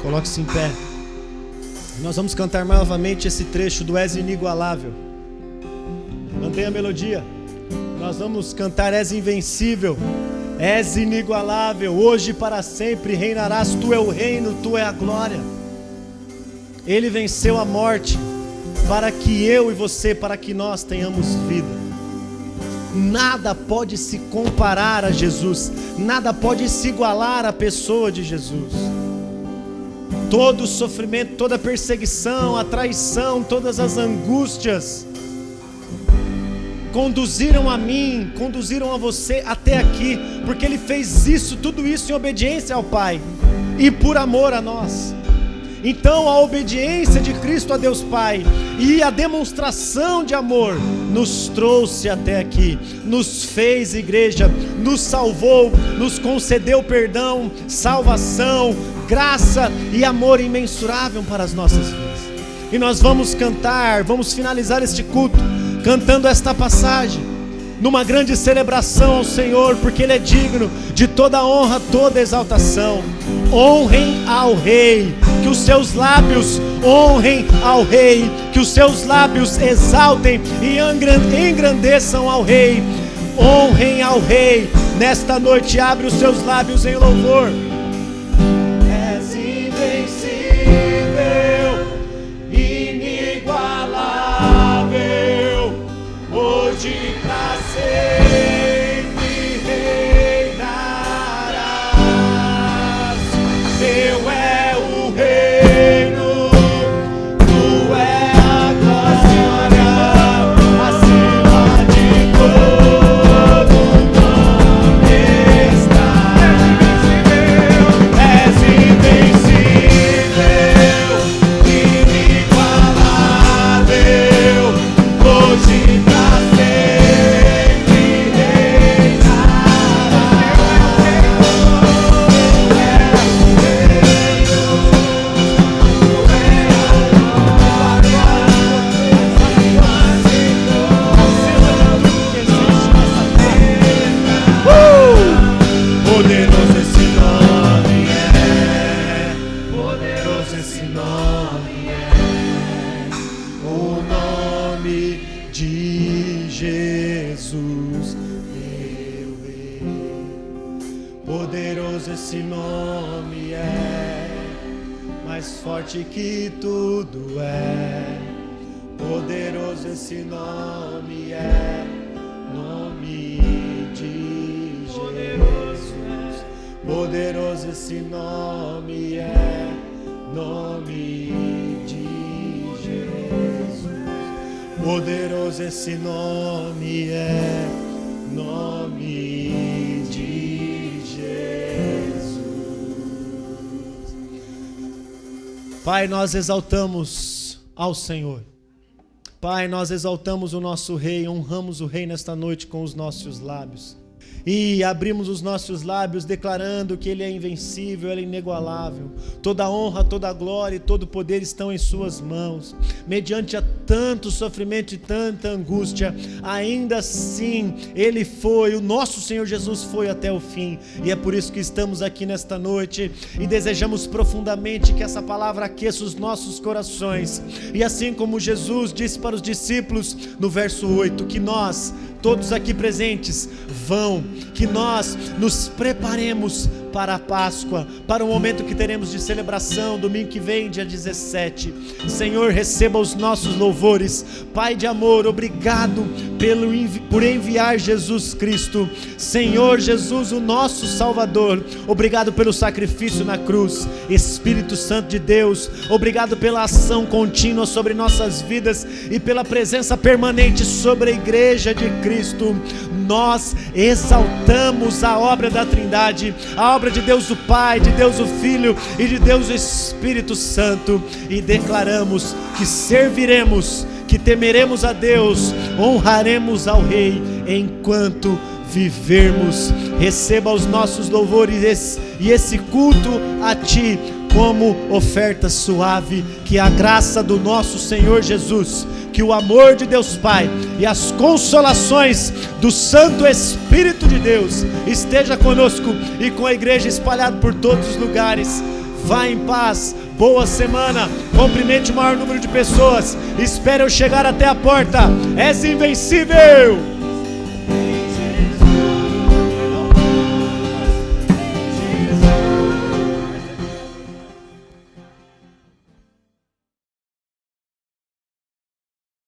Coloque-se em pé. Nós vamos cantar novamente esse trecho do És Inigualável. Mantenha a melodia. Nós vamos cantar És Invencível, És Inigualável, hoje e para sempre reinarás. Tu é o reino, Tu é a glória. Ele venceu a morte para que eu e você, para que nós tenhamos vida. Nada pode se comparar a Jesus, nada pode se igualar à pessoa de Jesus. Todo o sofrimento, toda a perseguição, a traição, todas as angústias conduziram a mim, conduziram a você até aqui, porque Ele fez isso, tudo isso em obediência ao Pai e por amor a nós. Então a obediência de Cristo a Deus Pai e a demonstração de amor nos trouxe até aqui, nos fez igreja, nos salvou, nos concedeu perdão, salvação, graça e amor imensurável para as nossas vidas. E nós vamos cantar, vamos finalizar este culto cantando esta passagem, numa grande celebração ao Senhor, porque Ele é digno de toda honra, toda exaltação. Honrem ao Rei, que os seus lábios honrem ao Rei, que os seus lábios exaltem e engrandeçam ao Rei. Honrem ao Rei, nesta noite abre os seus lábios em louvor. És invencível, inigualável, hoje pra sempre reinarás. Teu é o reino, Tu é a glória, acima de todo nome está. És invencível, inigualável, hoje pra sempre poderoso esse nome é, poderoso esse nome é, o nome de Jesus, meu Rei. Poderoso esse nome é, mais forte que tudo é. Poderoso esse nome é, nome de Jesus. Poderoso esse nome é, nome de Jesus. Poderoso esse nome é, nome de Jesus. Pai, nós exaltamos ao Senhor. Pai, nós exaltamos o nosso Rei, honramos o Rei nesta noite com os nossos lábios. E abrimos os nossos lábios declarando que Ele é invencível, Ele é inigualável. Toda honra, toda glória e todo poder estão em Suas mãos. Mediante a tanto sofrimento e tanta angústia, ainda assim Ele foi, o nosso Senhor Jesus foi até o fim. E é por isso que estamos aqui nesta noite e desejamos profundamente que essa palavra aqueça os nossos corações. E assim como Jesus disse para os discípulos no verso 8, que nós, todos aqui presentes, que nós nos preparemos para a Páscoa, para o momento que teremos de celebração, domingo que vem, dia 17. Senhor, receba os nossos louvores. Pai de amor, obrigado por enviar Jesus Cristo. Senhor Jesus, o nosso Salvador, obrigado pelo sacrifício na cruz. Espírito Santo de Deus, obrigado pela ação contínua sobre nossas vidas e pela presença permanente sobre a igreja de Cristo. Nós exaltamos a obra da Trindade, a obra de Deus o Pai, de Deus o Filho e de Deus o Espírito Santo, e declaramos que serviremos, que temeremos a Deus, honraremos ao Rei enquanto vivermos. Receba os nossos louvores e esse culto a Ti como oferta suave. Que a graça do nosso Senhor Jesus, que o amor de Deus Pai e as consolações do Santo Espírito de Deus esteja conosco e com a igreja espalhada por todos os lugares. Vá em paz. Boa semana. Cumprimente o maior número de pessoas. Espere eu chegar até a porta. És invencível.